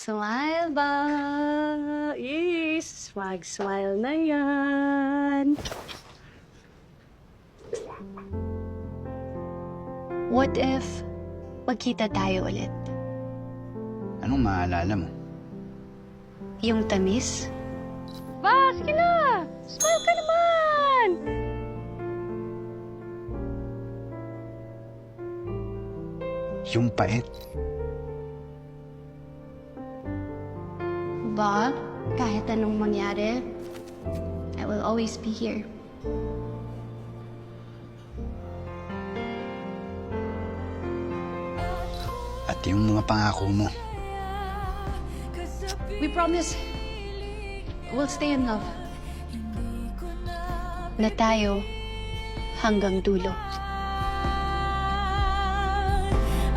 Smile ba? Is, mag-smile na yan. What if magkita tayo ulit? Anong maalala mo? Yung tamis? Ba, sige na! Smile ka naman! Yung pait. Ba, kahit anong mangyari, I will always be here. At yung mga pangako mo. We promise we'll stay in love. Na tayo hanggang dulo.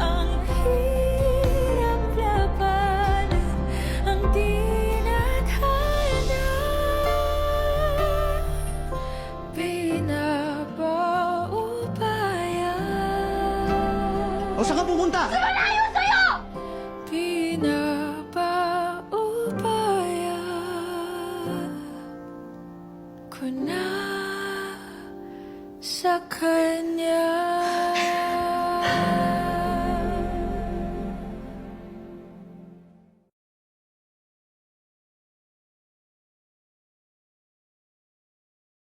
Ang hirap labanan, ang di natahana. Pinapaubaya. O, saan ka pupunta? Pinapaubaya ko na sa kanya.